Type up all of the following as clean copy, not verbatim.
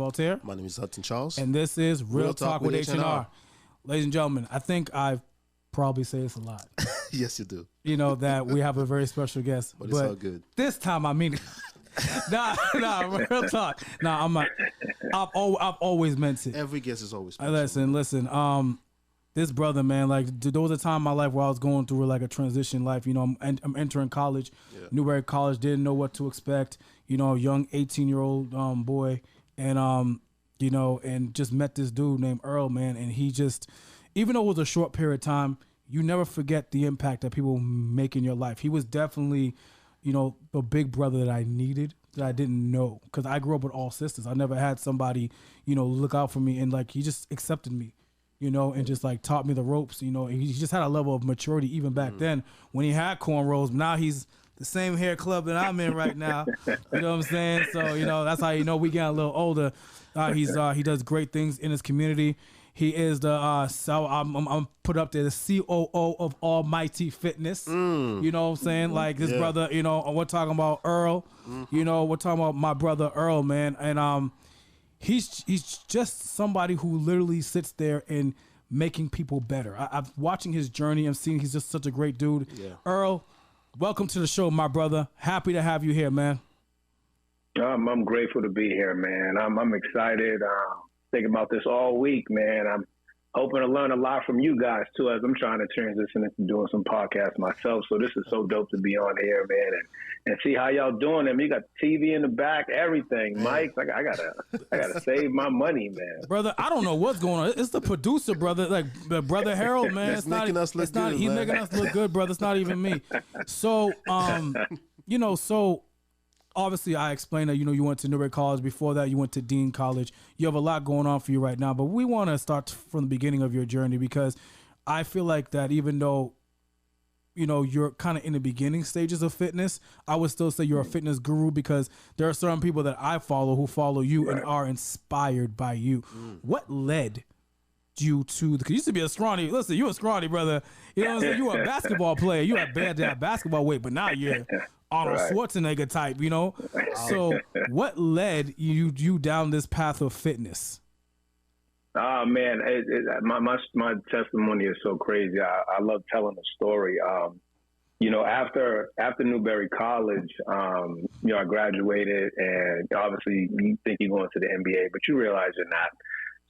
Voltaire. My name is Hudson Charles. And this is Real Talk with H&R. Ladies and gentlemen, I think I probably say this a lot. Yes, you do. You know, that we have a very special guest. But it's all good. This time, I mean it. Nah, real talk. Nah, I'm not. I've always meant it. Every guest is always special. Listen. This brother, man, like there was a time in my life where I was going through like a transition life. You know, I'm entering college, Newberry College. Didn't know what to expect. You know, young 18-year-old boy, and you know, and just met this dude named Earl, man, and he just, even though it was a short period of time, you never forget the impact that people make in your life. He was definitely, you know, the big brother that I needed, that I didn't know, because I grew up with all sisters. I never had somebody, you know, look out for me, and like he just accepted me, you know, and just like taught me the ropes, you know. He just had a level of maturity even back then when he had cornrows. Now he's the same hair club that I'm in right now. You know what I'm saying? So, you know, that's how you know we getting a little older. He does great things in his community. He is the I'm put up there, the COO of Almighty Fitness. You know what I'm saying? Like this brother, you know, we're talking about Earl. You know, we're talking about my brother Earl, man. And he's just somebody who literally sits there and making people better. I'm watching his journey. I'm seeing he's just such a great dude. Yeah. Earl, welcome to the show, my brother. Happy to have you here, man. I'm grateful to be here, man. I'm excited. Thinking about this all week, man. I'm hoping to learn a lot from you guys too, as I'm trying to transition into doing some podcasts myself. So this is so dope to be on here, man, and see how y'all doing. I mean, you got TV in the back, everything. Mike, I gotta save my money, man. Brother, I don't know what's going on. It's the producer, brother, like brother Harold, man. He's making us look good. He's making us look good, brother. It's not even me. So, you know, obviously, I explained that, you know, you went to Newberry College. Before that, you went to Dean College. You have a lot going on for you right now, but we want to start from the beginning of your journey, because I feel like that even though, you know, you're kind of in the beginning stages of fitness, I would still say you're a fitness guru, because there are certain people that I follow who follow you and are inspired by you. What led you to, because you used to be a scrawny, listen, you a scrawny brother, you know what I'm saying? You were a basketball player. You had bad basketball weight, but now you're Arnold Schwarzenegger type, you know? So what led you down this path of fitness? Oh, man, my testimony is so crazy. I love telling the story. You know, after Newberry College, you know, I graduated, and obviously you think you're going to the NBA, but you realize you're not.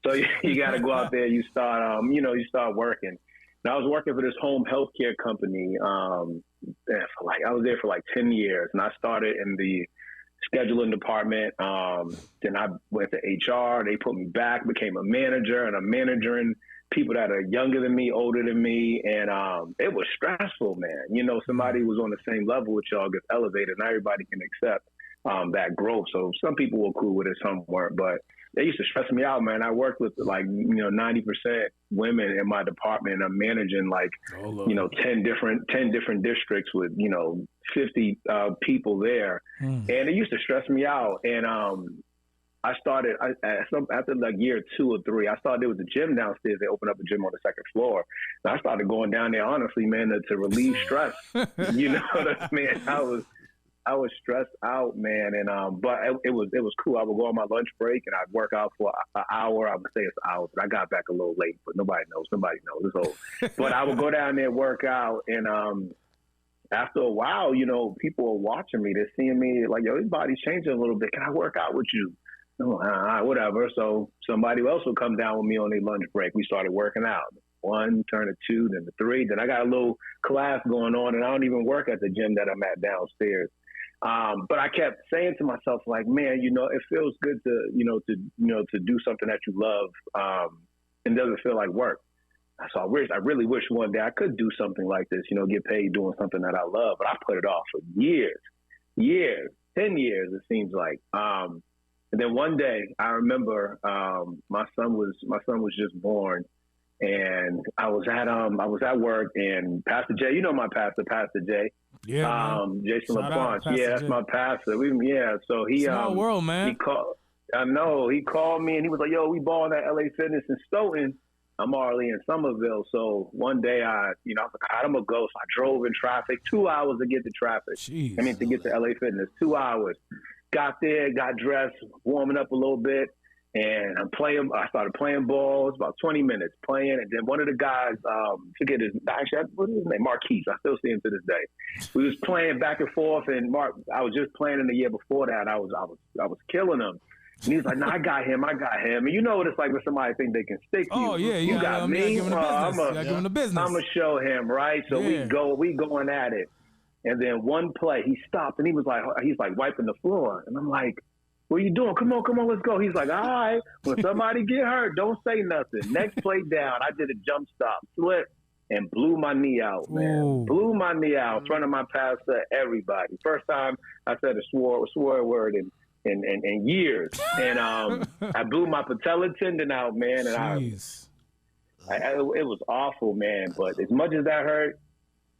So you got to go out there. You start, you start working. And I was working for this home healthcare company. I was there for like 10 years, and I started in the scheduling department. Then I went to HR. They put me back, became a manager, and I'm managing people that are younger than me, older than me. And it was stressful, man. You know, somebody who's on the same level with y'all gets elevated, and everybody can accept that growth. So some people were cool with it, some weren't, but they used to stress me out, man. I worked with 90% women in my department, and I'm managing 10 different districts with 50 people there, and it used to stress me out. And I started after like year 2 or 3. I started there with the gym downstairs. They opened up a gym on the second floor, and I started going down there honestly, man, to relieve stress. You know what I mean? I was stressed out, man, and but it was cool. I would go on my lunch break and I'd work out for an hour. I would say it's an hour, but I got back a little late. But nobody knows. It's old. But I would go down there, work out, and after a while, people are watching me. They're seeing me like, yo, his body's changing a little bit. Can I work out with you? Whatever. So somebody else would come down with me on their lunch break. We started working out. 1 turned to 2, then to 3. Then I got a little class going on, and I don't even work at the gym that I'm at downstairs. But I kept saying to myself, like, man, it feels good to do something that you love, and doesn't feel like work. So I really wish one day I could do something like this, get paid doing something that I love. But I put it off for years, 10 years, it seems like. And then one day I remember, my son was just born, and I was at work, and Pastor Jay, my pastor, Pastor Jay. Yeah, Jason LaPlanche. Yeah, that's my pastor. So he small world, man. He called me and he was like, "Yo, we balling at LA Fitness in Stoughton. I'm already in Somerville." So one day I was like, I'm gonna go. So I drove in traffic 2 hours to get to traffic. To get to LA Fitness, 2 hours. Got there, got dressed, warming up a little bit. And I started playing ball. It was about 20 minutes playing. And then one of the guys, forget his, actually, what is his name? Marquise. I still see him to this day. We was playing back and forth. And I was just playing in the year before that. I was killing him. And he was like, "No, I got him. And you know what it's like when somebody think they can stick you. Oh, yeah. You got me. Give him the business. I'm going to show him, right? So we going at it. And then one play, he stopped and he's like wiping the floor. And I'm like, "What are you doing? Come on, let's go." He's like, "All right, when somebody get hurt, don't say nothing. Next play down." I did a jump stop, slip, and blew my knee out, man. Ooh. Blew my knee out in front of my pastor, everybody. First time I said a swore word in years. And I blew my patella tendon out, man. And it was awful, man. But as much as that hurt,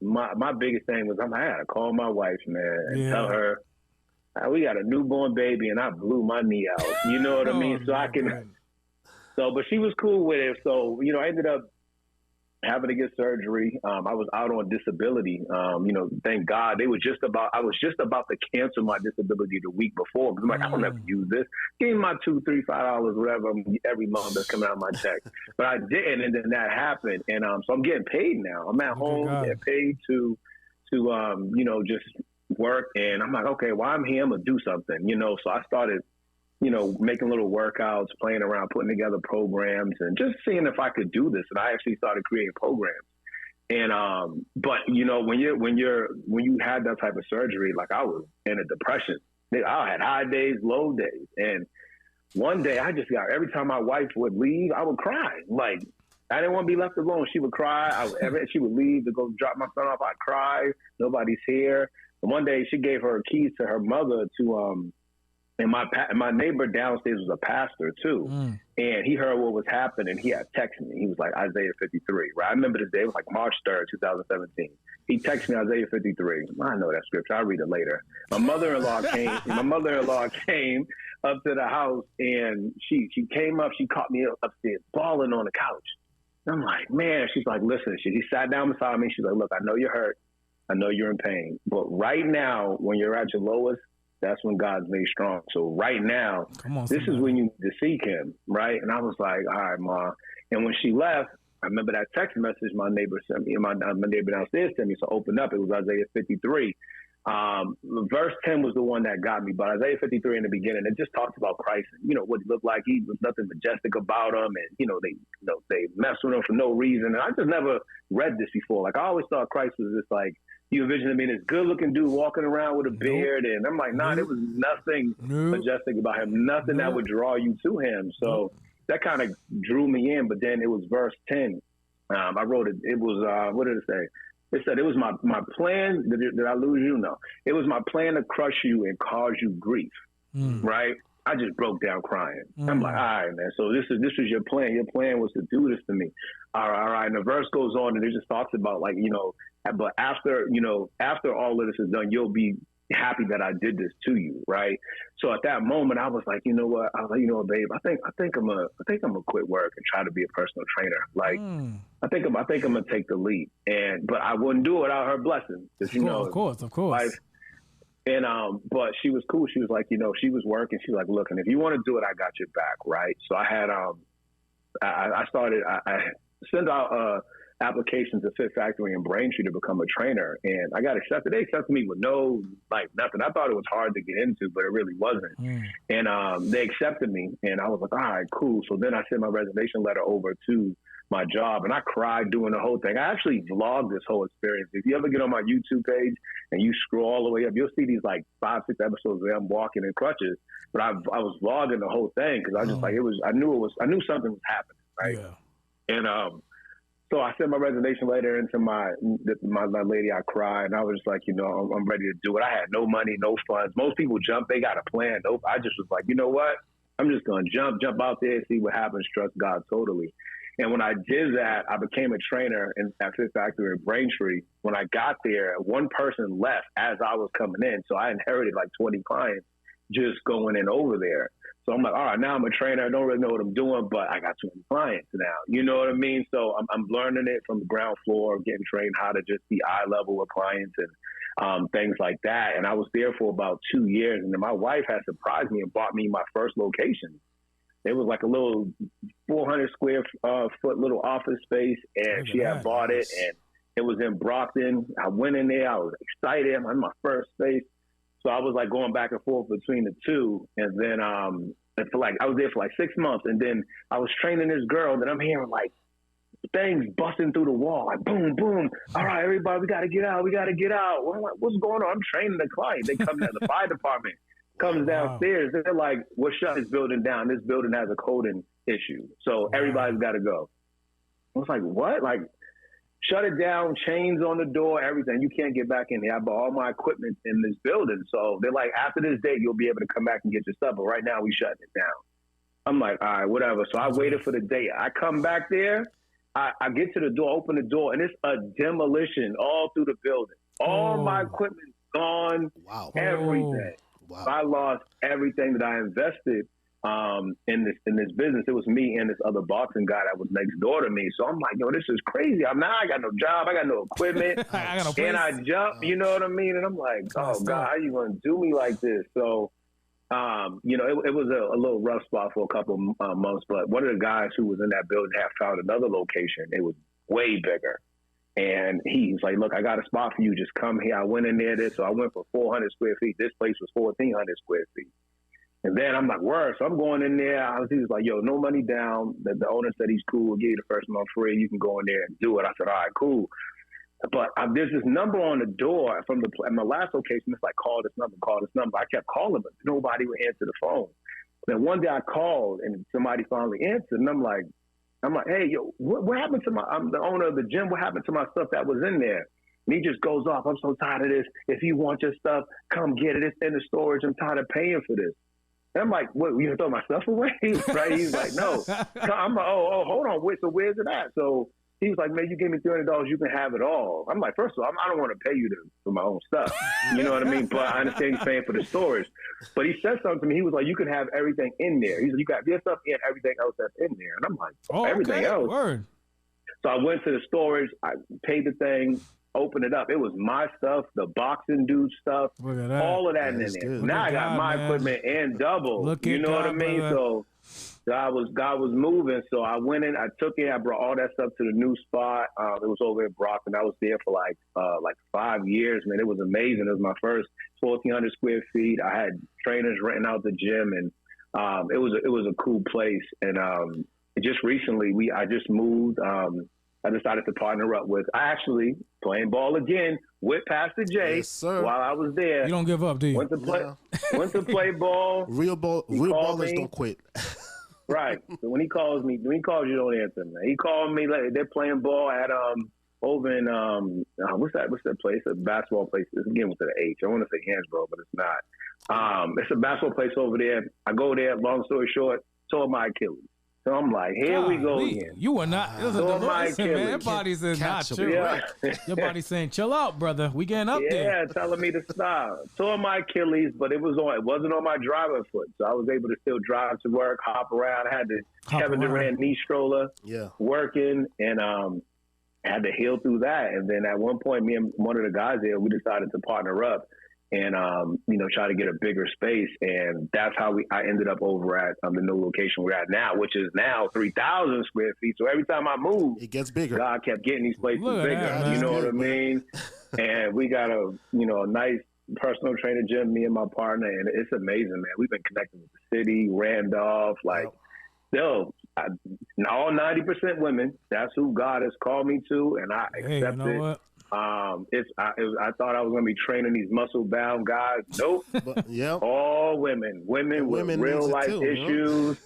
my biggest thing was I had to call my wife, man, and tell her, we got a newborn baby and I blew my knee out. You know what I mean? So I can. So, but she was cool with it. So, I ended up having to get surgery. I was out on disability. Thank God I was just about to cancel my disability the week before. Because I'm like, I don't ever use this. Give me my $2, $3, $5, whatever every month that's coming out of my check. But I didn't, and then that happened. And so I'm getting paid now. I'm at home, getting paid to just work. And I'm like, okay, well, I'm here. I'm gonna do something. So I started, making little workouts, playing around, putting together programs, and just seeing if I could do this. And I actually started creating programs. And but when you had that type of surgery, like I was in a depression. I had high days, low days, and one day I just got, every time my wife would leave, I would cry. Like, I didn't want to be left alone. She would cry. She would leave to go drop my son off. I'd cry. Nobody's here. And one day she gave her keys to her mother to and my neighbor downstairs was a pastor too. And he heard what was happening. He had texted me. He was like, Isaiah 53, right? I remember this day. It was like March 3rd, 2017. He texted me Isaiah 53. I know that scripture. I'll read it later. My mother-in-law came up to the house, and she came up. She caught me upstairs bawling on the couch. I'm like, man. She's like, listen. She sat down beside me. She's like, look, I know you're hurt. I know you're in pain. But right now, when you're at your lowest, that's when God's made strong. So right now, this is when you need to seek him, right? And I was like, all right, Ma. And when she left, I remember that text message my neighbor sent me, my neighbor downstairs sent me. So I opened up, it was Isaiah 53. Verse 10 was the one that got me, but Isaiah 53 in the beginning, it just talks about Christ and, what he looked like. He was nothing majestic about him. And, they messed with him for no reason. And I just never read this before. Like, I always thought Christ was just like, you envision him this good looking dude walking around with a beard. And I'm like, nah, there was nothing majestic about him, nothing that would draw you to him. So that kind of drew me in. But then it was verse 10. I wrote it. It was, what did it say? It said, it was my plan. Did I lose you? No. It was my plan to crush you and cause you grief. Right? I just broke down crying. I'm like, all right, man. So this was your plan. Your plan was to do this to me. All right. And the verse goes on and it just talks about like, but after all of this is done, you'll be happy that I did this to you. Right. So at that moment, I was like, you know what? I was like, babe, I think I'm gonna quit work and try to be a personal trainer. Like, I think I'm gonna take the leap. But I wouldn't do it without her blessing. Of course. Life. And but she was cool. She was like, she was working. She was like, look, and if you want to do it, I got your back, right? So I had I sent out applications to Fit Factory in Braintree to become a trainer, and I got accepted. They accepted me with no nothing. I thought it was hard to get into, but it really wasn't. And they accepted me, and I was like, all right, cool. So then I sent my resignation letter over to my job, and I cried doing the whole thing. I actually vlogged this whole experience. If you ever get on my YouTube page and you scroll all the way up, you'll see these like 5-6 episodes where I'm walking in crutches. But I was vlogging the whole thing because I just I knew something was happening, right? Yeah. And so I sent my resignation letter into my lady. I cried, and I was just like, I'm ready to do it. I had no money, no funds. Most people jump; they got a plan. Nope. I just was like, you know what? I'm just gonna jump out there, see what happens, trust God totally. And when I did that, I became a trainer at Fit Factory in Braintree. When I got there, one person left as I was coming in. So I inherited like 20 clients just going in over there. So I'm like, all right, now I'm a trainer. I don't really know what I'm doing, but I got 20 clients now. You know what I mean? So I'm learning it from the ground floor, getting trained how to just be eye level with clients and things like that. And I was there for about 2 years. And then my wife had surprised me and bought me my first location. It was like a little 400 square foot little office space, and she had bought it, and it was in Brockton. I went in there. I was excited. I'm in my first space. So I was like going back and forth between the two. And then I was there for like 6 months. And then I was training this girl, and then I'm hearing like things busting through the wall, like boom, boom. All right, everybody, we got to get out. We got to get out. Well, I'm like, what's going on? I'm training the client. They come down, the fire department comes downstairs. They're like, we're shutting this building down. This building has a coding issue. So everybody's got to go. I was like, what? Like, shut it down, chains on the door, everything. You can't get back in here. I bought all my equipment in this building. So they're like, after this date, you'll be able to come back and get your stuff. But right now, we shutting it down. I'm like, all right, whatever. So I waited for the date. I come back there. I get to the door, open the door, and it's a demolition all through the building. All my equipment's gone. Wow. Everything. Wow. I lost everything that I invested in this business. It was me and this other boxing guy that was next door to me. So I'm like, yo, this is crazy. I got no job. I got no equipment. And I jump, you know what I mean? And I'm like, oh, God, how you going to do me like this? So, you know, it was a little rough spot for a couple months. But one of the guys who was in that building had found another location. It was way bigger. And he's like, look, I got a spot for you. Just come here. I went in there. So I went for 400 square feet. This place was 1,400 square feet. And then I'm like, word. So I'm going in there. He was like, yo, no money down. The owner said he's cool. We'll give you the first month free. You can go in there and do it. I said, all right, cool. But there's this number on the door from at my last location. It's like, call this number, call this number. I kept calling, but nobody would answer the phone. Then one day I called and somebody finally answered. And I'm like, hey, yo, what happened to I'm the owner of the gym. What happened to my stuff that was in there? And he just goes off. I'm so tired of this. If you want your stuff, come get it. It's in the storage. I'm tired of paying for this. And I'm like, what, you gonna throw my stuff away? Right? He's like, no. I'm like, oh, hold on. Wait, so where's it at? So he was like, man, you give me $300, you can have it all. I'm like, first of all, I don't want to pay you for my own stuff. You know what I mean? But I understand he's paying for the storage. But he said something to me. He was like, you can have everything in there. He's like, you got your stuff and everything else that's in there. And I'm like, everything else? Word. So I went to the storage. I paid the thing, opened it up. It was my stuff, the boxing dude stuff, all of that in there. Good. Now I got my equipment and double. You know what I mean? So God was moving. So I went in, I took it, I brought all that stuff to the new spot. It was over in Brockton. I was there for like 5 years, man. It was amazing. It was my first 1,400 square feet. I had trainers renting out the gym, and it was a cool place. And just recently, I just moved. I decided to partner up with, playing ball again with Pastor J while I was there. You don't give up, do you? Went to play ball. Real ballers don't quit. Right. So when he calls you, don't answer, man. He called me, like, they're playing ball at over in what's that place? A basketball place. It's again with the H. I want to say Hansborough, but it's not. It's a basketball place over there. I go there, long story short, tore my Achilles. So I'm like, here we go again. You are not. Listen, man, your body's not chill. Yeah. Your body's saying, chill out, brother. We getting up there. Yeah, telling me to stop. Tore my Achilles, but it wasn't on my driving foot. So I was able to still drive to work, hop around. I had the Kevin Durant knee stroller working, and had to heal through that. And then at one point, me and one of the guys there, we decided to partner up and, try to get a bigger space. And that's how I ended up over at the new location we're at now, which is now 3,000 square feet. So every time I move, it gets bigger. God kept getting these places bigger. You know what I mean? And we got a nice personal trainer gym, me and my partner, and it's amazing, man. We've been connecting with the city, Randolph, all 90% women. That's who God has called me to, and I accept it. What? I thought I was going to be training these muscle-bound guys. Nope. All women with real-life issues.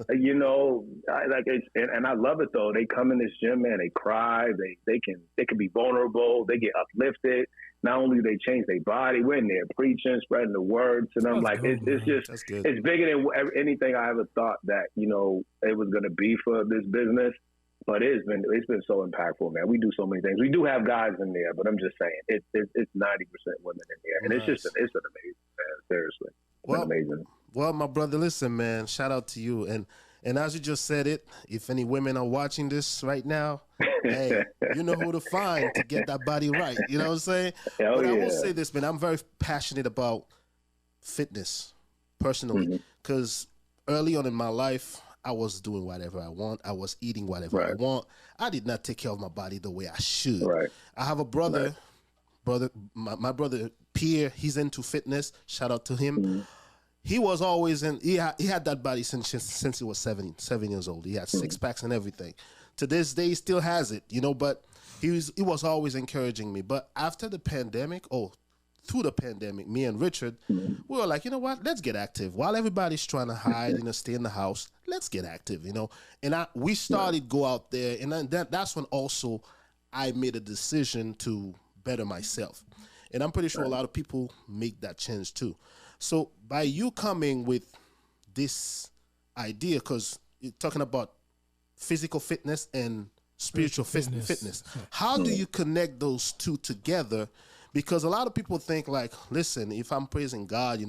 And I love it, though. They come in this gym, man, they cry. They can be vulnerable. They get uplifted. Not only do they change their body, we're in there preaching, spreading the word to them. It's bigger than anything I ever thought that, it was going to be for this business. But it's been so impactful, man. We do so many things. We do have guys in there, but I'm just saying it's 90% women in there, and it's an amazing, man. Seriously, it's amazing. Well, my brother, listen, man. Shout out to you, and as you just said it, if any women are watching this right now, hey, you know who to find to get that body right. You know what I'm saying? I will say this, man. I'm very passionate about fitness personally, because early on in my life, I was doing whatever I want. I was eating whatever I want. I did not take care of my body the way I should. Right. I have a brother, my brother Pierre. He's into fitness. Shout out to him. Mm-hmm. He was always in. He had that body since he was 7 years old. He had six packs and everything. To this day, he still has it. You know, but he was always encouraging me. But after the pandemic, through the pandemic, me and Richard, we were like, you know what? Let's get active. While everybody's trying to hide, stay in the house, let's get active, And we started go out there, and that's when also I made a decision to better myself. And I'm pretty sure a lot of people make that change too. So by you coming with this idea, because you're talking about physical fitness and spiritual fitness, how do you connect those two together? Because a lot of people think like, listen, if I'm praising God,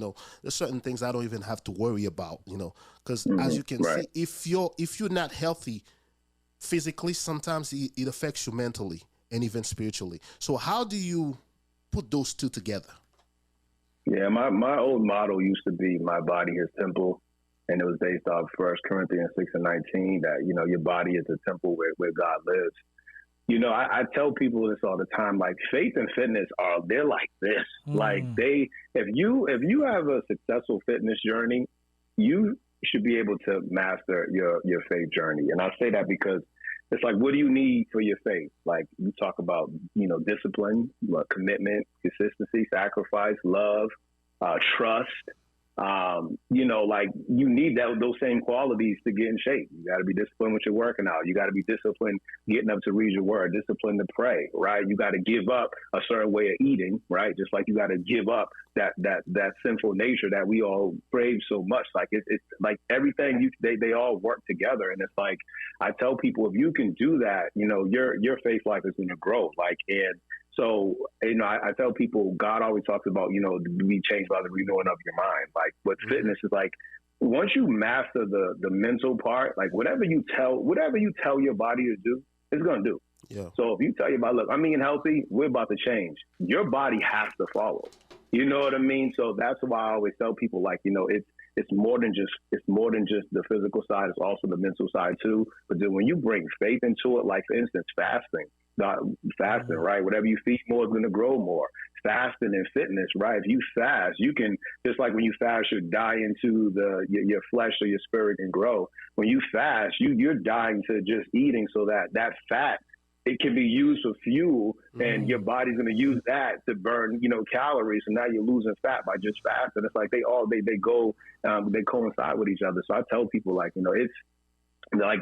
there's certain things I don't even have to worry about, because as you can see, if you're not healthy physically, sometimes it affects you mentally and even spiritually. So how do you put those two together? Yeah, my old motto used to be my body is temple, and it was based off 1 Corinthians 6:19 that, your body is a temple where God lives. I tell people this all the time, like faith and fitness they're like this. Like if you have a successful fitness journey, you should be able to master your faith journey. And I say that because it's like, what do you need for your faith? Like you talk about, discipline, commitment, consistency, sacrifice, love, trust. Like you need those same qualities to get in shape. You got to be disciplined with your working out. You got to be disciplined getting up to read your word, disciplined to pray, right? You got to give up a certain way of eating, right? Just like you got to give up that sinful nature that we all crave so much. Like it's like everything they all work together. And it's like, I tell people, if you can do that, your faith life is going to grow. So, I tell people, God always talks about, be changed by the renewing of your mind. Like, what fitness is like, once you master the mental part, like whatever you tell your body to do, it's going to do. Yeah. So if you tell your body, look, I'm eating healthy, we're about to change. Your body has to follow. You know what I mean? So that's why I always tell people, like, it's more than just the physical side. It's also the mental side too. But then when you bring faith into it, like for instance, fasting, right? Whatever you feed more is going to grow more. Fasting and fitness, right? If you fast, you can, just like when you fast, you die into your flesh so your spirit can grow. When you fast, you're dying to just eating so that fat, it can be used for fuel, and your body's going to use that to burn, calories. And now you're losing fat by just fasting. It's like they go, they coincide with each other. So I tell people, like, it's like,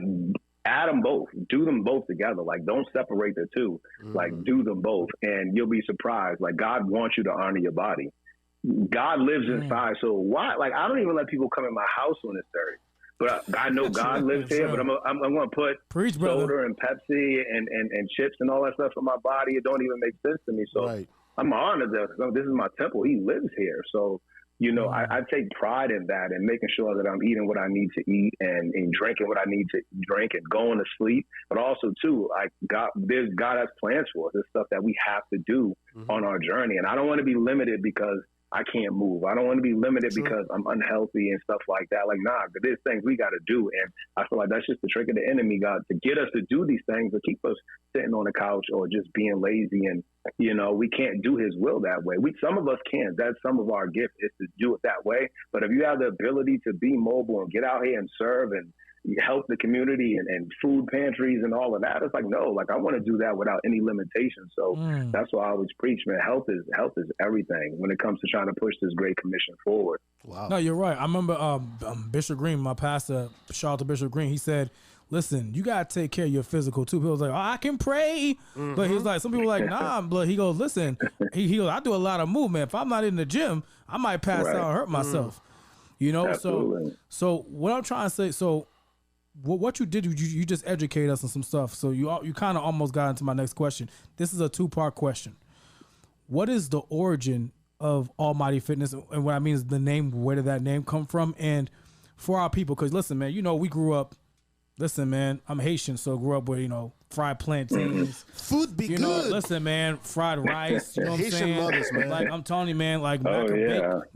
add them both, do them both together. Like, don't separate the two, like do them both. And you'll be surprised. Like, God wants you to honor your body. God lives inside. So why, like, I don't even let people come in my house when it's dirty. But I know God lives here, but I'm going to put soda and Pepsi and chips and all that stuff in my body. It don't even make sense to me. So I'm honored that this is my temple. He lives here. So, I take pride in that and making sure that I'm eating what I need to eat and drinking what I need to drink and going to sleep. But also, too, God has plans for us. There's stuff that we have to do on our journey. And I don't want to be limited because I can't move. I don't want to be limited because I'm unhealthy and stuff like that. Like, nah, there's things we got to do. And I feel like that's just the trick of the enemy, God, to get us to do these things, to keep us sitting on the couch or just being lazy. And, we can't do his will that way. Some of us can. That's some of our gift is to do it that way. But if you have the ability to be mobile and get out here and serve and help the community and food pantries and all of that, it's like, no, like I want to do that without any limitations. So that's why I always preach, man, health is everything when it comes to trying to push this great commission forward. Wow. No, you're right. I remember Bishop Green, my pastor, shout out to Bishop Green, he said, listen, you got to take care of your physical too. People was like, I can pray. But he was like, some people were like, nah, but he goes, listen, he goes, I do a lot of movement. If I'm not in the gym, I might pass out and hurt myself. Absolutely. So what I'm trying to say, so what you did, you just educate us on some stuff. So you kind of almost got into my next question. This is a 2-part question. What is the origin of Almighty Fitness? And what I mean is the name, where did that name come from? And for our people, because listen, man, we grew up Listen, man, I'm Haitian, so grew up with, fried plantains. Food be You good. know, listen, man, fried rice. You know what I'm Haitian saying? mothers, man. Like I'm telling you, man, like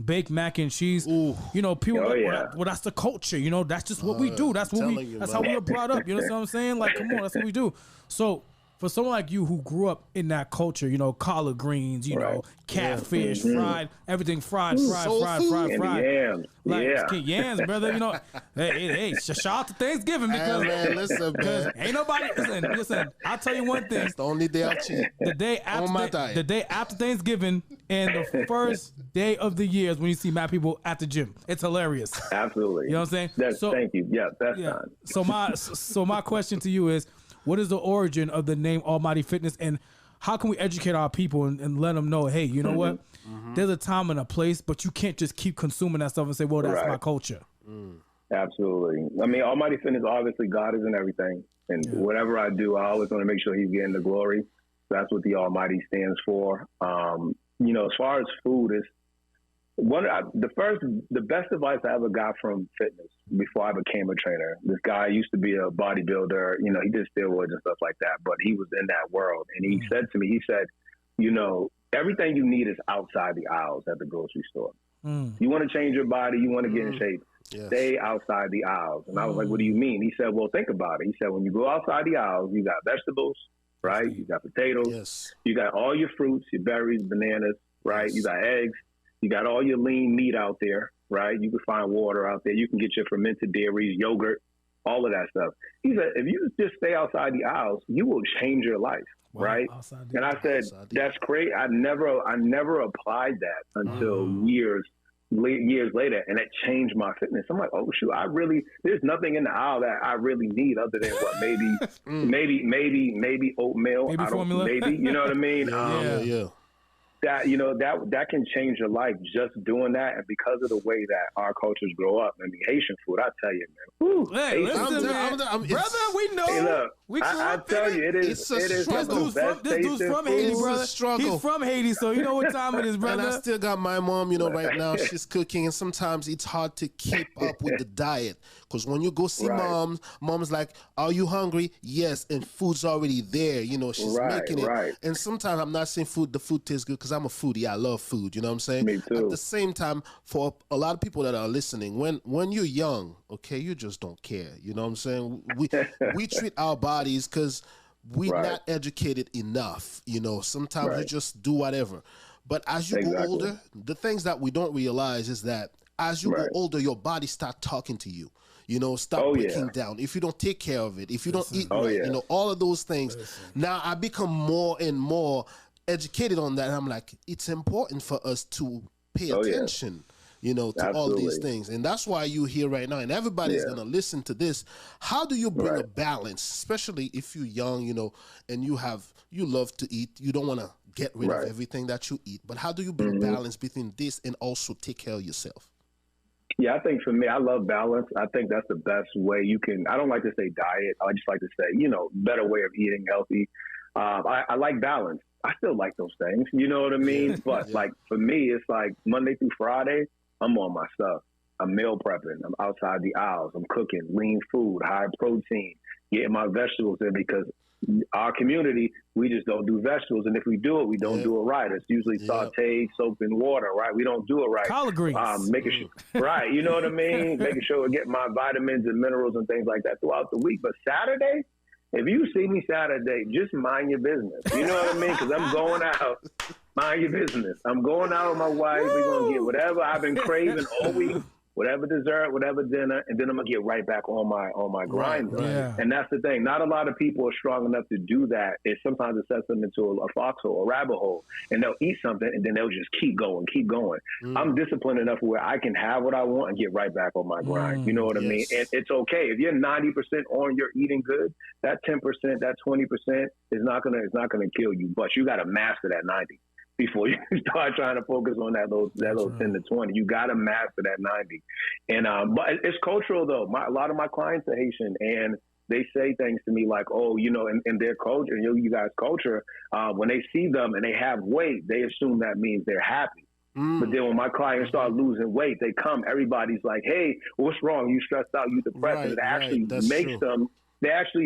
baked mac and cheese. Ooh. People. Oh, yeah. Well, that's the culture. That's just what we do. That's what telling you, That's man. how we were brought up. You know what I'm saying? Like, come on, that's what we do. So for someone like you who grew up in that culture, collard greens, catfish, fried, everything fried. And yams. Yams, brother. Hey, shout out to Thanksgiving because man, listen, man. ain't nobody listen. I'll tell you one thing. It's the only day I cheat. The day after Thanksgiving and the first day of the year is when you see mad people at the gym. It's hilarious. Absolutely. You know what I'm saying? Thank you. Yeah, that's time. So my question to you is, what is the origin of the name Almighty Fitness, and how can we educate our people and let them know, hey, you know what? There's a time and a place, but you can't just keep consuming that stuff and say, well, that's my culture. Absolutely. I mean, Almighty Fitness, obviously, God is in everything. And whatever I do, I always want to make sure he's getting the glory. That's what the Almighty stands for. As far as food, is the best advice I ever got from fitness before I became a trainer. This guy used to be a bodybuilder. He did steroids and stuff like that, but he was in that world. And he said to me, everything you need is outside the aisles at the grocery store. You want to change your body, you want to get in shape, stay outside the aisles. And I was like, what do you mean? He said, well, think about it. He said, when you go outside the aisles, you got vegetables, right? You got potatoes, you got all your fruits, your berries, bananas, right? You got eggs. You got all your lean meat out there, right? You can find water out there. You can get your fermented dairies, yogurt, all of that stuff. He said, if you just stay outside the aisles, you will change your life, right? And I said, that's great. I never applied that until years later, and it changed my fitness. I'm like, oh shoot, there's nothing in the aisle that I really need other than what maybe oatmeal. Maybe formula. You know what I mean? Yeah. That can change your life just doing that, and because of the way that our cultures grow up. I mean, Haitian food, I tell you, man. Woo, hey, listen, man. Brother, we know. Hey, look, I tell you, it is some of the best this dude's from Haiti, brother. He's from Haiti, so you know what time it is, brother. And I still got my mom, right now she's cooking, and sometimes it's hard to keep up with the diet. Because when you go see mom's like, are you hungry? Yes, and food's already there. She's making it. Right. And sometimes I'm not saying the food tastes good because I'm a foodie. I love food. You know what I'm saying? Me too. At the same time, for a lot of people that are listening, when you're young, okay, you just don't care. You know what I'm saying? We treat our bodies because we're not educated enough. Sometimes we just do whatever. But as you go older, the things that we don't realize is that as you go older, your body start talking to you. Stop breaking down. If you don't take care of it, if you don't eat right, all of those things. Now I become more and more educated on that. I'm like, it's important for us to pay attention, to all these things. And that's why you're here right now. And everybody's going to listen to this. How do you bring a balance, especially if you're young, and you love to eat. You don't want to get rid of everything that you eat. But how do you bring a balance between this and also take care of yourself? Yeah, I think for me, I love balance. I think that's the best way you can. I don't like to say diet. I just like to say, better way of eating healthy. I like balance. I still like those things. You know what I mean? But like for me, it's like Monday through Friday, I'm on my stuff. I'm meal prepping. I'm outside the aisles. I'm cooking lean food, high protein, getting my vegetables in because our community, we just don't do vegetables. And if we do it, we don't do it right. It's usually sauteed, soaked in water, right? We don't do it right. Collard greens. Making sure, right, you know what I mean? Making sure we're getting my vitamins and minerals and things like that throughout the week. But Saturday, if you see me Saturday, just mind your business. You know what I mean? Because I'm going out. Mind your business. I'm going out with my wife. We're going to get whatever I've been craving all week. Whatever dessert, whatever dinner, and then I'm gonna get right back on my grind. Right. Yeah. And that's the thing. Not a lot of people are strong enough to do that. Sometimes it sets them into a foxhole, a rabbit hole, and they'll eat something and then they'll just keep going. I'm disciplined enough where I can have what I want and get right back on my grind. You know what I mean? And it's okay if you're 90% on your eating good. That 10%, that 20% is not gonna kill you, but you got to master that 90. Before you start trying to focus on that little 10 to 20, you got to master that 90. And but it's cultural though. A lot of my clients are Haitian, and they say things to me like, "Oh, in their culture, you guys' culture, when they see them and they have weight, they assume that means they're happy." But then when my clients start losing weight, they come, everybody's like, hey, what's wrong? You stressed out, you depressed. Right, and it actually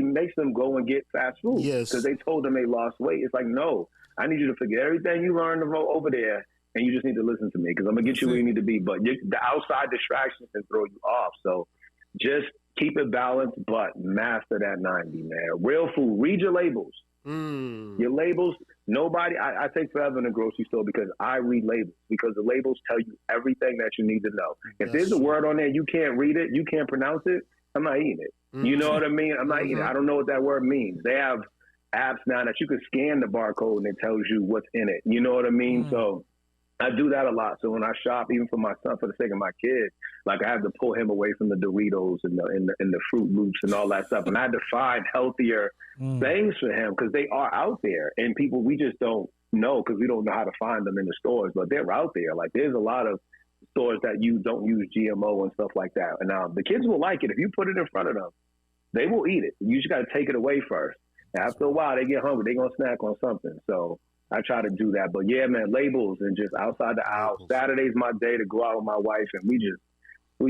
makes them go and get fast food. Yes. Because they told them they lost weight. It's like, no, I need you to forget everything you learned over there, and you just need to listen to me, because I'm going to get you where you need to be. But the outside distractions can throw you off. So just keep it balanced, but master that 90, man. Real food. Read your labels. Your labels, nobody, I take forever in the grocery store because I read labels, because the labels tell you everything that you need to know. If there's a word on there, you can't read it, you can't pronounce it, I'm not eating it. You know what I mean? I'm not eating it. I don't know what that word means. They have apps now that you can scan the barcode and it tells you what's in it. You know what I mean? So I do that a lot. So when I shop, even for my son, for the sake of my kid, like I have to pull him away from the Doritos and the Fruit Loops and all that stuff. And I had to find healthier things for him, because they are out there, and people, we just don't know, because we don't know how to find them in the stores, but they're out there. Like there's a lot of stores that you don't use GMO and stuff like that. And the kids will like it. If you put it in front of them, they will eat it. You just got to take it away first. And after a while, they get hungry. They're going to snack on something. So I try to do that. But yeah, man, labels and just outside the house. Saturday's my day to go out with my wife, and we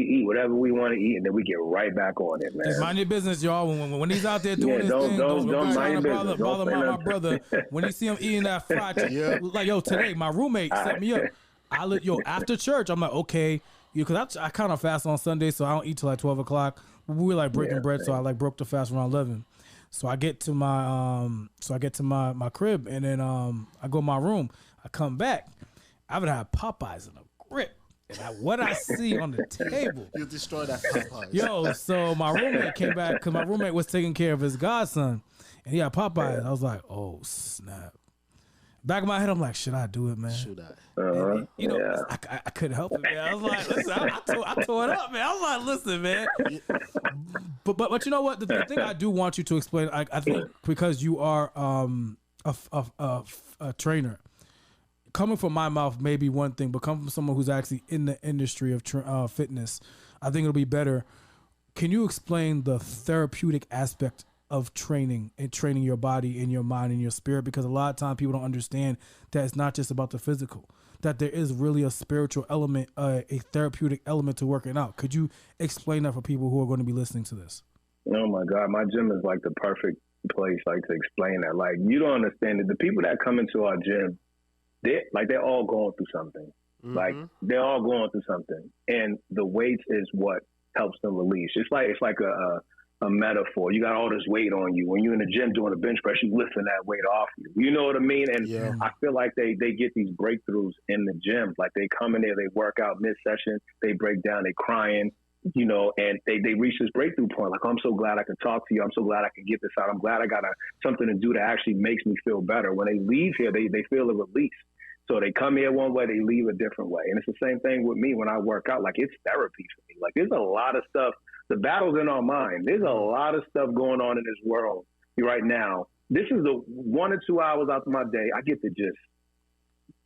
eat whatever we want to eat, and then we get right back on it, man. Just mind your business, y'all. When he's out there doing his thing, don't mind your business. Bother my brother. When you see him eating that fried chicken, like, yo, today my roommate set me up. After church, I'm like, okay, because I kind of fast on Sunday, so I don't eat till like 12 o'clock. We were like breaking bread, so I like broke the fast around 11. So I get to my crib, and then I go to my room. I come back. I would have Popeyes in a grip. And what I see on the table. You destroy that Popeyes. Yo, so my roommate came back, because my roommate was taking care of his godson, and he had Popeyes. I was like, oh, snap. Back of my head, I'm like, should I do it, man? Should I? And, I couldn't help it, man. I was like, listen, I tore it up, man. I was like, listen, man. But you know what? The thing I do want you to explain, I think, because you are a trainer, coming from my mouth may be one thing, but coming from someone who's actually in the industry of fitness, I think it'll be better. Can you explain the therapeutic aspect of training and training your body and your mind and your spirit? Because a lot of times people don't understand that it's not just about the physical, that there is really a spiritual element, a therapeutic element to working out. Could you explain that for people who are going to be listening to this? Oh my God, my gym is like the perfect place, like, to explain that. Like, you don't understand it. The people that come into our gym, they're all going through something. Like, they're all going through something, and the weights is what helps them release. It's like a metaphor. You got all this weight on you. When you're in the gym doing a bench press, you lifting that weight off you. You know what I mean? And I feel like they get these breakthroughs in the gym. Like, they come in there, they work out mid-session, they break down, they crying, you know, and they reach this breakthrough point. Like, I'm so glad I can talk to you. I'm so glad I can get this out. I'm glad I got something to do that actually makes me feel better. When they leave here, they feel a release. So they come here one way, they leave a different way. And it's the same thing with me when I work out. Like, it's therapy for me. Like, there's a lot of stuff. The battle's in our mind. There's a lot of stuff going on in this world right now. This is the 1 or 2 hours out of my day I get to just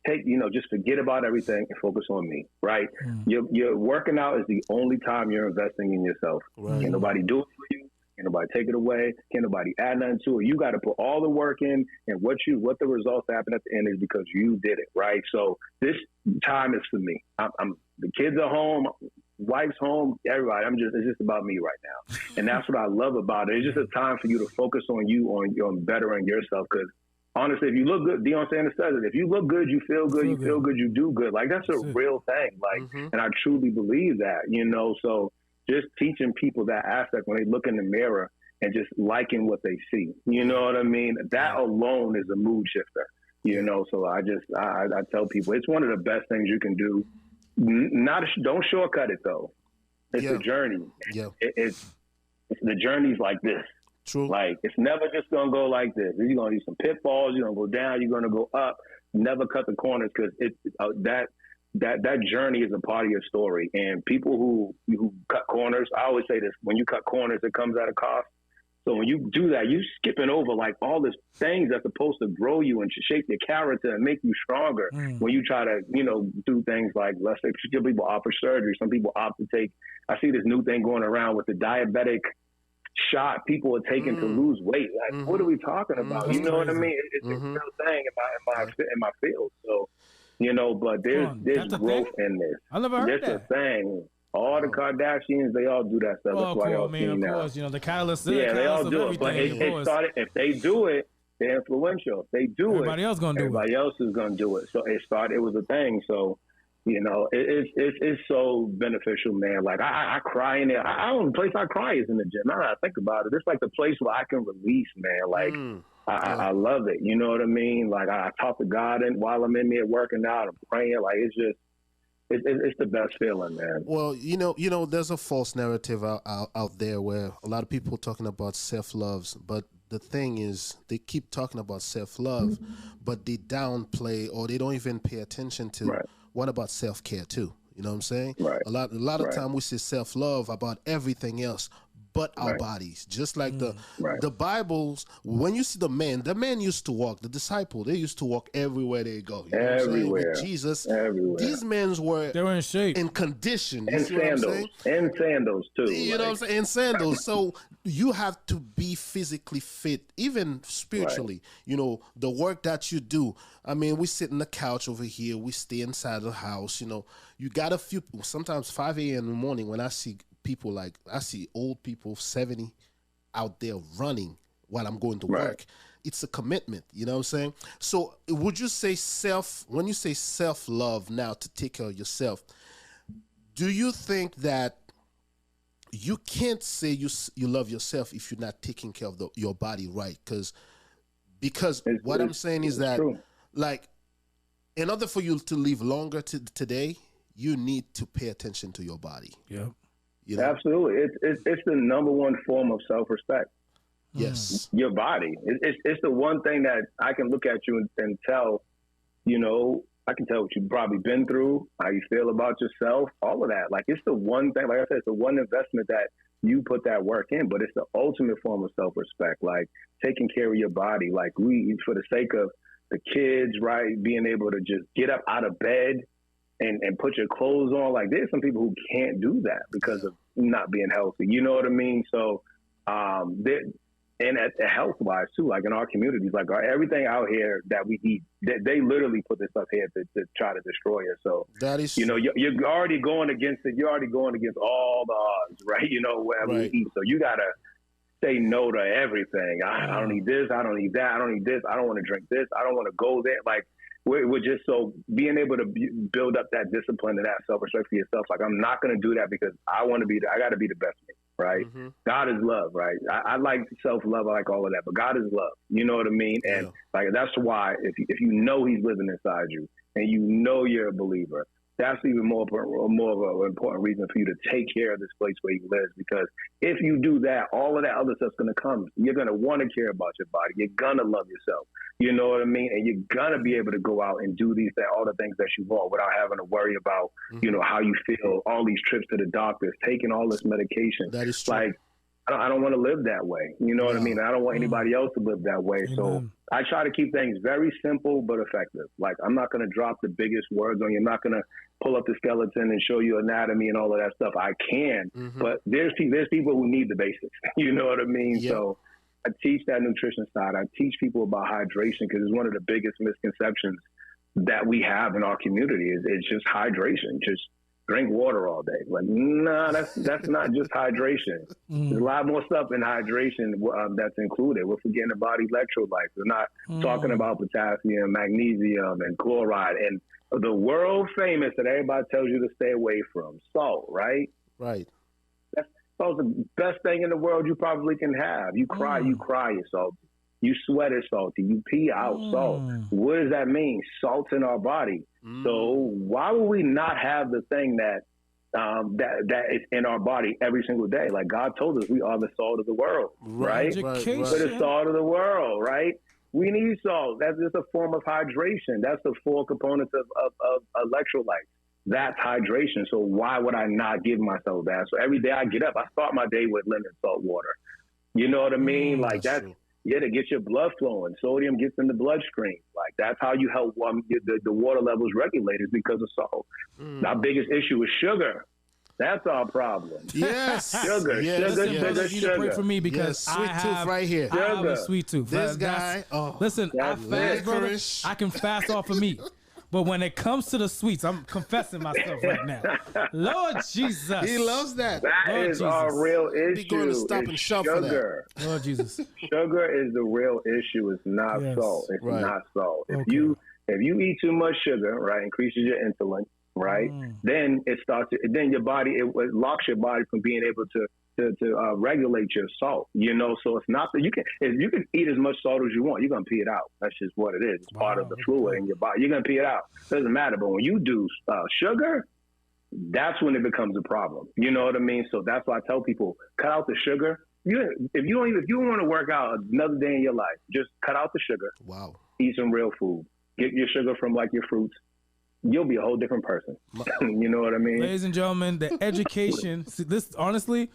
take, just forget about everything and focus on me, right? Your working out is the only time you're investing in yourself. Right. Can't nobody do it for you. Can't nobody take it away. Can't nobody add nothing to it. You got to put all the work in, and what the results happen at the end is because you did it, right? So this time is for me. The kids are home, wife's home, everybody. It's just about me right now, and that's what I love about it. It's just a time for you to focus on you, on bettering yourself. Because honestly, if you look good, Deion Sanders says it. If you look good, you feel good. You feel good, you do good. Like, that's a real thing. Like, and I truly believe that. So just teaching people that aspect when they look in the mirror and just liking what they see. You know what I mean? That alone is a mood shifter. So I tell people it's one of the best things you can do. Don't shortcut it though. It's a journey. Yeah. It's the journey's like this. True. Like, it's never just gonna go like this. You're gonna do some pitfalls. You're gonna go down. You're gonna go up. Never cut the corners, because that journey is a part of your story. And people who cut corners, I always say this: when you cut corners, it comes at a cost. So when you do that, you're skipping over like all these things that's supposed to grow you and shape your character and make you stronger. When you try to, do things like, let's say, some people opt for surgery. Some people opt to take, I see this new thing going around with the diabetic shot people are taking to lose weight. Like, what are we talking about? You know what I mean? It's a real thing in my field. So You know, but there's growth in this. I never heard that. It's a thing. All the Kardashians, they all do that stuff. That's why y'all see now. Of course, you know, the catalyst. Yeah, they all do it. But it started. If they do it, they're influential. If they do everybody else gonna do everybody else is gonna do it. So it started. It was a thing. So, you know, it's so beneficial, man. Like I cry in there. The only place I cry is in the gym. Now that I think about it, it's like the place where I can release, man. Like I love it. You know what I mean? Like I talk to God and while I'm in there working out, I'm praying. Like it's just. It's the best feeling, man. Well, you know, there's a false narrative out there where a lot of people are talking about self-love, but the thing is, they keep talking about self-love, but they downplay or they don't even pay attention to what about self-care too. You know what I'm saying? Right. A lot of time we say self-love about everything else but our bodies. Just like the Bibles, when you see the men used to walk, the disciples, they used to walk everywhere they go. You know everywhere. What I'm saying? With Jesus, everywhere. These men they were in shape. In condition. And sandals. And sandals too. You know what I'm saying? And sandals. So you have to be physically fit, even spiritually. You know, the work that you do. I mean, we sit on the couch over here, we stay inside the house, you know. You got a few, sometimes 5 a.m. in the morning when I see people I see old people 70 out there running while I'm going to work. It's a commitment, you know what I'm saying? So would you say when you say self-love now to take care of yourself, do you think that you can't say you love yourself if you're not taking care of your body right? Because what I'm saying is that true. Like in order for you to live longer today, you need to pay attention to your body. Yeah. You know? Absolutely. It's the number one form of self-respect. Yes. Your body. It's the one thing that I can look at you and tell, you know, I can tell what you've probably been through, how you feel about yourself, all of that. Like it's the one thing, like I said, it's the one investment that you put that work in, but it's the ultimate form of self-respect. Like taking care of your body, like for the sake of the kids, right? Being able to just get up out of bed and put your clothes on. Like there's some people who can't do that because of not being healthy. You know what I mean? So, and at health-wise too, like in our communities, like everything out here that we eat, they literally put this stuff here to try to destroy us. So that is, you know, you're already going against it. You're already going against all the odds, right? You know, whatever we eat. So you gotta say no to everything. I don't need this. I don't need that. I don't need this. I don't want to drink this. I don't want to go there. Like. We're just so being able to build up that discipline and that self-respect for yourself. Like I'm not going to do that because I want to be. I got to be the best me, right? Mm-hmm. God is love, right? I like self-love. I like all of that, but God is love. You know what I mean? And like that's why if you know He's living inside you and you know you're a believer, that's even more of an important reason for you to take care of this place where He lives. Because if you do that, all of that other stuff's going to come. You're going to want to care about your body. You're going to love yourself. You know what I mean? And you're going to be able to go out and do all the things that you want without having to worry about, you know, how you feel, all these trips to the doctors, taking all this medication. That is true. Like, I don't want to live that way. You know what I mean? I don't want anybody else to live that way. So I try to keep things very simple but effective. Like I'm not going to drop the biggest words on you. I'm not going to pull up the skeleton and show you anatomy and all of that stuff. I can, but there's people who need the basics. You know what I mean? Yep. So I teach that nutrition side. I teach people about hydration because it's one of the biggest misconceptions that we have in our community is it's just hydration. Just drink water all day. Like, nah, that's not just hydration. There's a lot more stuff in hydration that's included. We're forgetting about electrolytes. We're not talking about potassium, magnesium, and chloride, and the world famous that everybody tells you to stay away from, salt, right? Right. Salt's the best thing in the world you probably can have. You cry, you're salty. You sweat, it's salty. You pee out, salt. What does that mean? Salt's in our body. So why would we not have the thing that is in our body every single day? Like God told us we are the salt of the world, right? We're the salt of the world, right? We need salt. That's just a form of hydration. That's the 4 components of electrolytes. That's hydration. So why would I not give myself that? So every day I get up, I start my day with lemon salt water. You know what I mean? Like that's to get your blood flowing. Sodium gets in the bloodstream. Like that's how you help get the water levels regulated because of salt. Our biggest issue is sugar. That's our problem. Yes. Sugar. Yes. Sugar. You to pray for me because sweet tooth right here. I have a sweet tooth. This guy. Listen, I fast, brother. I can fast off of meat. But when it comes to the sweets, I'm confessing myself right now. Lord Jesus. He loves that. That Lord is Jesus. our real issue. Be going to Stop and Shop for that. Sugar. Lord Jesus. Sugar is the real issue. It's not Yes. salt. It's Right. not salt. If Okay. you eat too much sugar, right, increases your insulin, right, then it starts. Then your body it locks your body from being able to regulate your salt. You know, so it's not that you can eat as much salt as you want. You're gonna pee it out. That's just what it is. It's part of the fluid in your body. You're gonna pee it out. Doesn't matter. But when you do sugar, that's when it becomes a problem. You know what I mean? So that's why I tell people cut out the sugar. If you want to work out another day in your life, just cut out the sugar. Wow. Eat some real food. Get your sugar from like your fruits. You'll be a whole different person. You know what I mean? Ladies and gentlemen, the education. See, this honestly,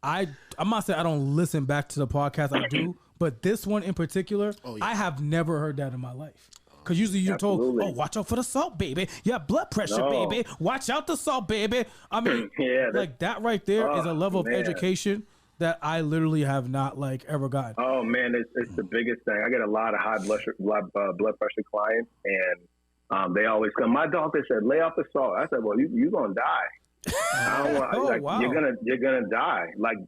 I'm not saying I don't listen back to the podcast. I do, but this one in particular, I have never heard that in my life. Because usually you're told, oh, watch out for the salt, baby. Yeah, blood pressure, baby. Watch out the salt, baby. I mean, like that right there is a level of education that I literally have not like ever gotten. Oh man, it's the biggest thing. I get a lot of high blood pressure clients, and they always come. My doctor said, lay off the salt. I said, well, you're gonna die. I don't want, wow. You're gonna die. Like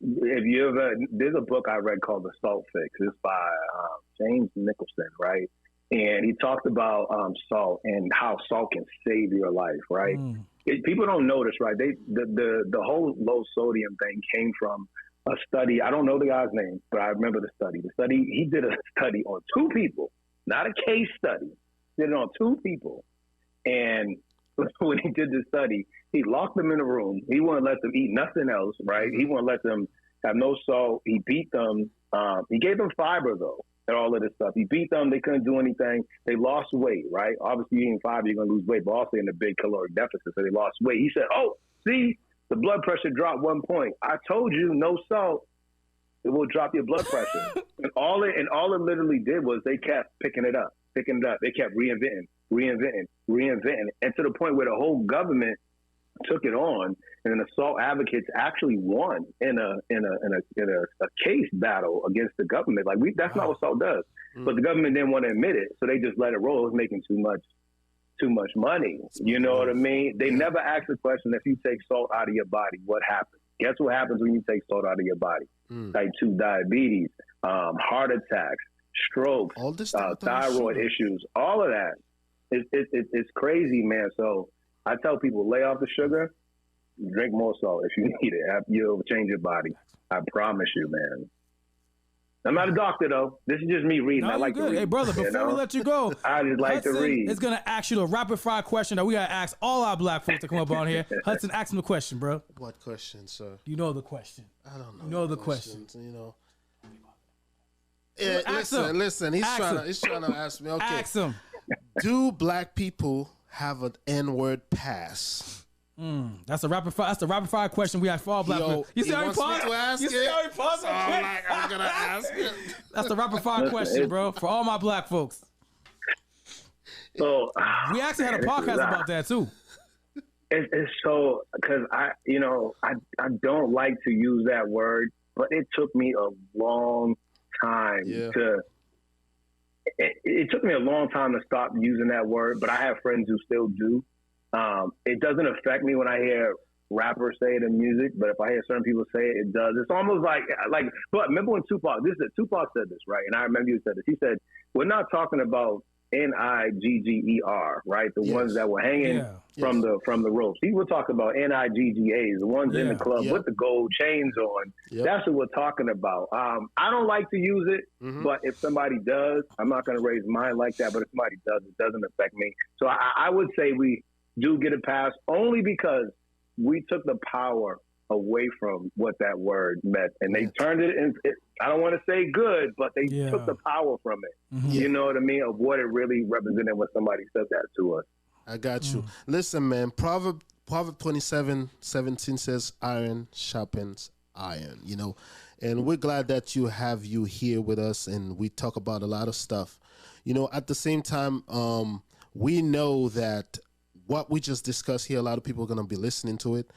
if you ever, there's a book I read called The Salt Fix. It's by James Nicholson, right? And he talked about salt and how salt can save your life, right? People don't notice, right? The whole low sodium thing came from a study. I don't know the guy's name, but I remember the study. He did a study on 2 people, not a case study. Did it on 2 people, and when he did the study, he locked them in a room. He wouldn't let them eat nothing else, right? He wouldn't let them have no salt. He beat them. He gave them fiber, though, and all of this stuff. He beat them. They couldn't do anything. They lost weight, right? Obviously, eating fiber, you're going to lose weight, but also in a big caloric deficit, so they lost weight. He said, oh, see, the blood pressure dropped 1 point. I told you, no salt, it will drop your blood pressure. and all it literally did was they kept picking it up. They kept reinventing, and to the point where the whole government took it on, and the salt advocates actually won in a case battle against the government. Like that's not what salt does, but the government didn't want to admit it, so they just let it roll. It was making too much money. You know what I mean? They never asked the question: if you take salt out of your body, what happens? Guess what happens when you take salt out of your body? Type 2 diabetes, heart attacks, strokes, thyroid issues, all of that. It's crazy, man. So I tell people, lay off the sugar, drink more salt if you need it. You'll change your body. I promise you, man. I'm not a doctor, though. This is just me reading. No, I like good. to read. Hey, brother, before we let you go, I just like Hudson to read. is going to ask you the rapid fire question that we got to ask all our black folks to come up on here. Hudson, ask him the question, bro. What question, sir? You know the question. I don't know. You know the question. You know. Yeah, listen. He's trying to ask me. Okay. Ask him. Do black people have an N-word pass? That's the rapid fire question we have for all black people. You see how he paused? You see how he paused? I'm gonna ask it. That's the rapid fire question, bro, for all my black folks. So We actually had a podcast about that too. It's so, because I don't like to use that word, but it took me a long time it took me a long time to stop using that word, but I have friends who still do. It doesn't affect me when I hear rappers say it in music, but if I hear certain people say it, it does. It's almost like, but remember when Tupac said this, right? And I remember you said this. He said, we're not talking about Nigger, right? The ones that were hanging from the ropes. He was talking about Niggas, the ones in the club with the gold chains on. That's what we're talking about. I don't like to use it, but if somebody does, I'm not going to raise mine like that. But if somebody does, it doesn't affect me. So I would say we do get a pass only because we took the power away from what that word meant, and they turned it in. I don't want to say good, but they took the power from it. You know what I mean? Of what it really represented when somebody said that to us. I got you. Listen, man. Proverb 27:17 says, "Iron sharpens iron." You know, and we're glad that you here with us, and we talk about a lot of stuff. You know, at the same time, we know that what we just discussed here, a lot of people are going to be listening to it.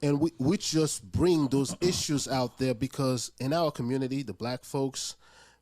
And we just bring those issues out there because in our community, the black folks,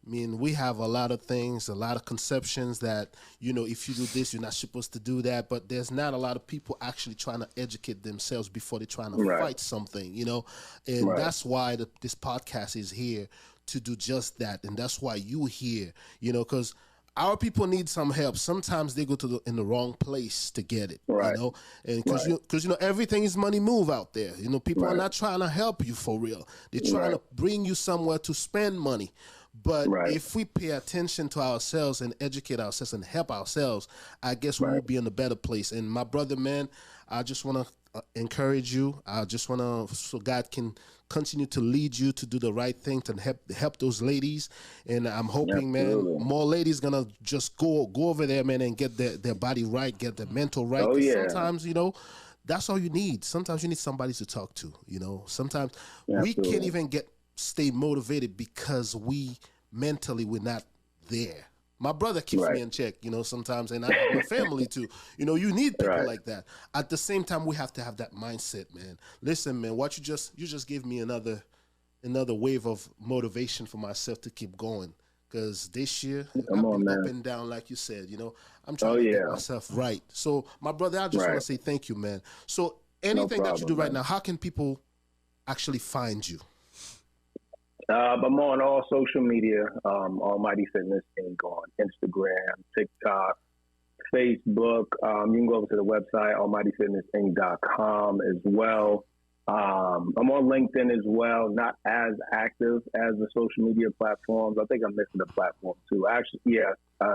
I mean, we have a lot of things, a lot of conceptions that, you know, if you do this, you're not supposed to do that. But there's not a lot of people actually trying to educate themselves before they're trying to fight something, you know. And that's why this podcast is here to do just that. And that's why you here, you know, because our people need some help. Sometimes they go in the wrong place to get it, you know, and because you know everything is money move out there. You know, people are not trying to help you for real. They're trying to bring you somewhere to spend money. But if we pay attention to ourselves and educate ourselves and help ourselves, I guess we will be in a better place. And my brother, man, I just want to encourage you. I just want to, so God can continue to lead you to do the right thing to help those ladies. And I'm hoping, man, more ladies gonna just go over there, man, and get their body right, get their mental right. Sometimes, you know, that's all you need. Sometimes you need somebody to talk to, you know. Sometimes we can't even stay motivated because we're not there. My brother keeps me in check, you know, sometimes, and I have my family too. You know, you need people like that. At the same time, we have to have that mindset, man. Listen, man, you just gave me another wave of motivation for myself to keep going. Because this year, I've been up and down, like you said, you know. I'm trying to get myself right. So, my brother, I just want to say thank you, man. So, anything that you do right now, how can people actually find you? I'm on all social media, Almighty Fitness Inc. on Instagram, TikTok, Facebook. You can go over to the website, almightyfitnessinc.com as well. I'm on LinkedIn as well, not as active as the social media platforms. I think I'm missing a platform too. Actually,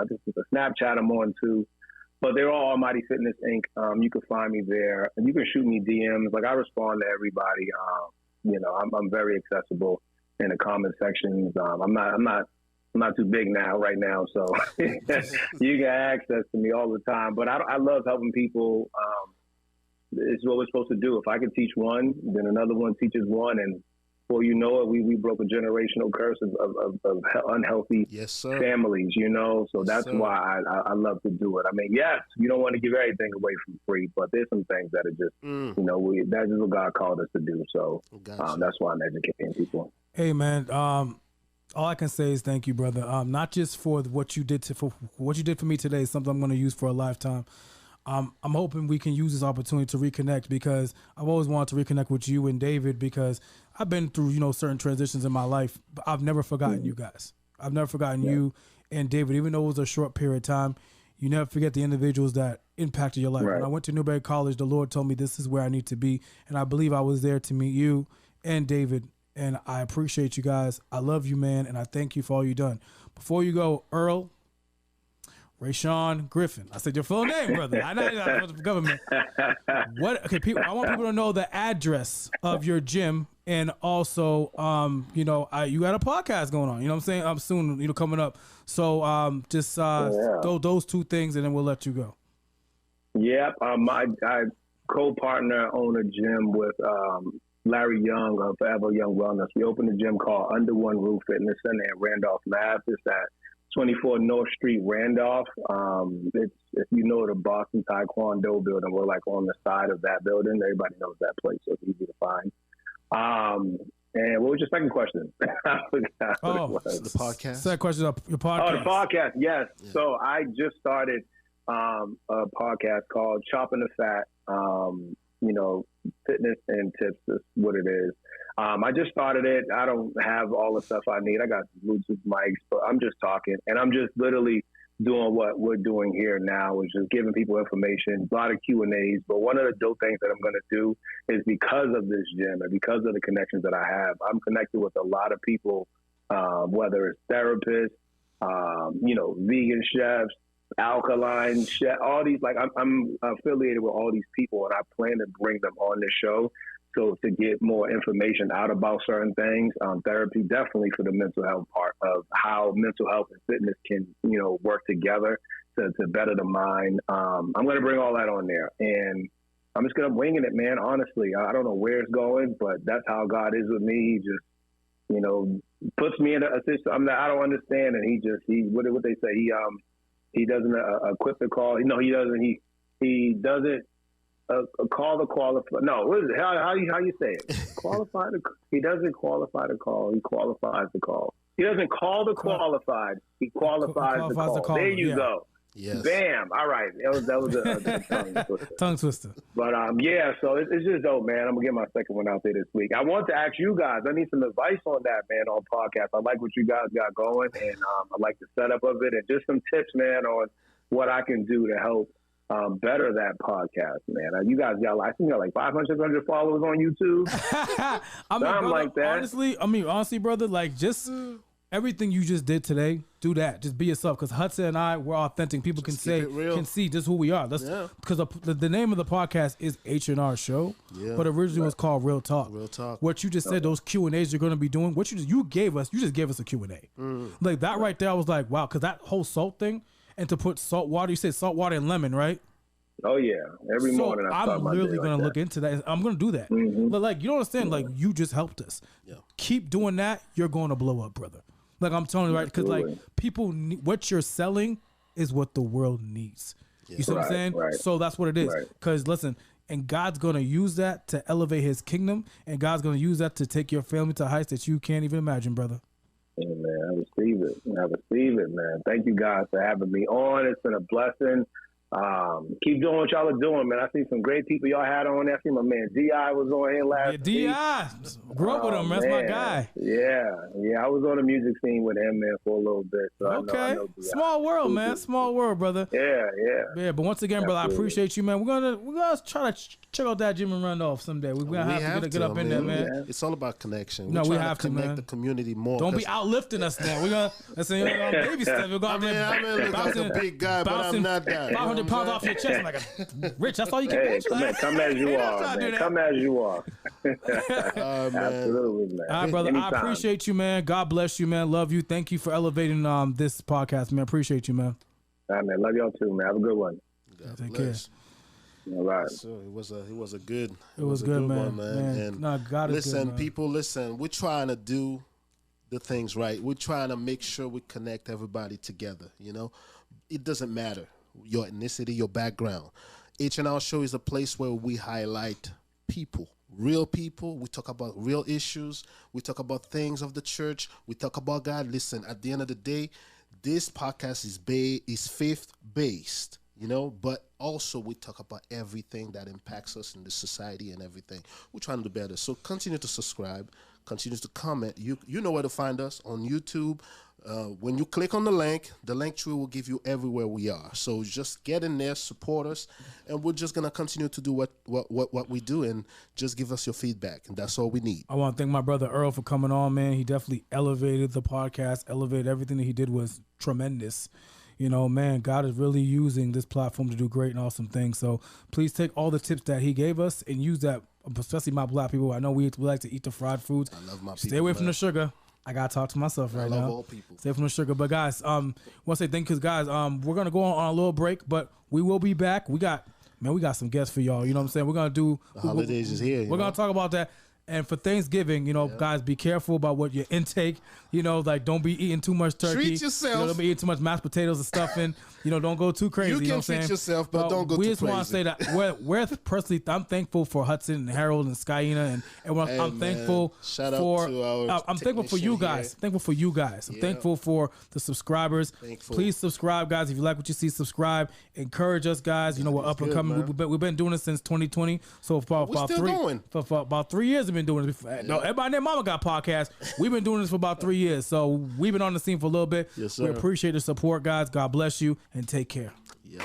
this is a Snapchat I'm on too. But they're all Almighty Fitness Inc. You can find me there, and you can shoot me DMs. Like, I respond to everybody. You know, I'm very accessible in the comment sections. I'm not too big right now, so you get access to me all the time. But I love helping people. It's what we're supposed to do. If I can teach one, then another one teaches one, and before you know it, we broke a generational curse of unhealthy families, you know. So that's why I love to do it. I mean, yes, you don't want to give everything away for free, but there's some things that are just, you know, that's just what God called us to do. So that's why I'm educating people. Hey, man. All I can say is thank you, brother. Not just for what you did for me today. Something I'm going to use for a lifetime. I'm hoping we can use this opportunity to reconnect, because I've always wanted to reconnect with you and David, because I've been through, you know, certain transitions in my life, but I've never forgotten you guys. I've never forgotten you and David, even though it was a short period of time. You never forget the individuals that impacted your life. When I went to Newberry College, the Lord told me this is where I need to be, and I believe I was there to meet you and David, and I appreciate you guys. I love you, man, and I thank you for all you've done. Before you go, Earl Rayshawn Griffin. I said your full name, brother. I know you're not the government. Okay, I want people to know the address of your gym, and also, you know, you got a podcast going on. You know what I'm saying? I'm soon, you know, coming up. So just those two things, and then we'll let you go. Yep. I co-partner own a gym with Larry Young of Forever Young Wellness. We opened a gym called Under One Roof Fitness Center in Randolph, Mass. It's at 24 North Street, Randolph. It's, if you know, the Boston Taekwondo building, we're like on the side of that building. Everybody knows that place, so it's easy to find. And what was your second question? I forgot what it was. The podcast. Second question, your podcast. Oh, the podcast. Yes. Yeah. So I just started a podcast called Chopping the Fat. You know, fitness and tips is what it is. I just started it. I don't have all the stuff I need. I got Bluetooth mics, but I'm just talking, and I'm just literally doing what we're doing here now, which is giving people information, a lot of Q&As. But one of the dope things that I'm going to do is, because of this gym and because of the connections that I have, I'm connected with a lot of people, whether it's therapists, you know, vegan chefs, alkaline chef, all these, like I'm affiliated with all these people, and I plan to bring them on this show. So to get more information out about certain things, therapy, definitely for the mental health part of how mental health and fitness can, you know, work together to better the mind. I'm going to bring all that on there, and I'm just going to wing it, man. Honestly, I don't know where it's going, but that's how God is with me. He just, you know, puts me in a system I don't understand, and he what they say, he doesn't equip the call. No, he doesn't. He doesn't. Call the qualify. No, what is it? How you say it? Qualify the. He doesn't qualify the call. He qualifies the call. He doesn't call the qualified. He qualifies the call. There you go. Yes. Bam. All right. That was a tongue twister. Tongue twister. But yeah, so it's just dope, man. I'm gonna get my second one out there this week. I want to ask you guys. I need some advice on that, man, on podcast. I like what you guys got going, and I like the setup of it, and just some tips, man, on what I can do to help better that podcast, man. You guys got, I think, like 500, 600 followers on YouTube. I mean, brother, like that. Honestly, brother, like just everything you just did today, do that. Just be yourself. Because Hudson and I, we're authentic. People can see just who we are. Because the name of the podcast is H&R Show, but originally it was called Real Talk. Real Talk. What you just said, those Q&As you're going to be doing, what you just gave us a Q&A. Like that right there, I was like, wow, because that whole salt thing, and to put salt water, you said salt water and lemon, right? Oh yeah, every morning. I'm literally gonna look into that. I'm gonna do that. But like, you don't understand. Like, you just helped us. Yeah. Keep doing that. You're going to blow up, brother. Like, I'm telling you, right? Because like, people, what you're selling is what the world needs. Yeah. You see what I'm saying? Right. So that's what it is. Because listen, and God's gonna use that to elevate His kingdom, and God's gonna use that to take your family to heights that you can't even imagine, brother. Yeah, man, I receive it, man. Thank you guys for having me on. It's been a blessing. Keep doing what y'all are doing, man. I see some great people y'all had on there. I see my man D.I. was on here last week. D.I. Grew up with him. That's my guy. Yeah. I was on the music scene with him, man, for a little bit. So I know small world, man. Small world, brother. Yeah. But once again, brother, I appreciate you, man. We're gonna try to check out that Jimmy Randolph someday. We're gonna have to get up in there, man. Yeah. It's all about connection. No, we have to connect the community more. Don't be outlifting us now. We're gonna baby steps. We're going I look like a big guy, but I'm not that. 500 pounds off your chest, like Rich. That's all you can do. Come as you are, man. Come as you are. Absolutely, man. All right, brother. Anytime. I appreciate you, man. God bless you, man. Love you. Thank you for elevating this podcast, man. Appreciate you, man. All right, man. Love y'all too, man. Have a good one. Take care. All right. So it was a good man. one, man. And God is listen, good, people, listen. We're trying to do the things right. We're trying to make sure we connect everybody together. You know, it doesn't matter your ethnicity, your background. H&R Show is a place where we highlight people, real people. We talk about real issues. We talk about things of the church. We talk about God. Listen, at the end of the day, this podcast is faith-based, you know, but also we talk about everything that impacts us in the society and everything. We're trying to do better. So continue to subscribe, continue to comment. You know where to find us on YouTube. When you click on the link tree will give you everywhere we are. So just get in there, support us, and we're just gonna continue to do what we do, and just give us your feedback, and that's all we need. I want to thank my brother Earl for coming on, man. He definitely elevated the podcast, elevated everything that he did was tremendous. You know, man, God is really using this platform to do great and awesome things. So please take all the tips that he gave us and use that, especially my black people. I know we like to eat the fried foods. I love my people. Stay away from the sugar. I gotta talk to myself right now. I love all people. Stay from the sugar. But guys, I want to say thank you, guys. We're gonna go on a little break, but we will be back. We got some guests for y'all. You know what I'm saying? We're gonna do the holidays is here. We're gonna talk about that. And for Thanksgiving, you know, guys, be careful about what your intake. You know, like don't be eating too much turkey. Treat yourself. You know, don't be eating too much mashed potatoes and stuffing. You know, don't go too crazy. You can treat yourself, but don't go too crazy. We just want to say that we're personally, I'm thankful for Hudson and Harold and Skyena, and I'm thankful I'm thankful for you guys. Thankful for you guys. I'm thankful for the subscribers. Please subscribe, guys. If you like what you see, subscribe. Encourage us, guys. You know, we're up and coming. We've been doing this since 2020. So for about 3 years, we've been doing this. No, everybody and their mama got podcasts. We've been doing this for about 3 years. So we've been on the scene for a little bit. Yes, sir. We appreciate the support, guys. God bless you and take care. Yeah.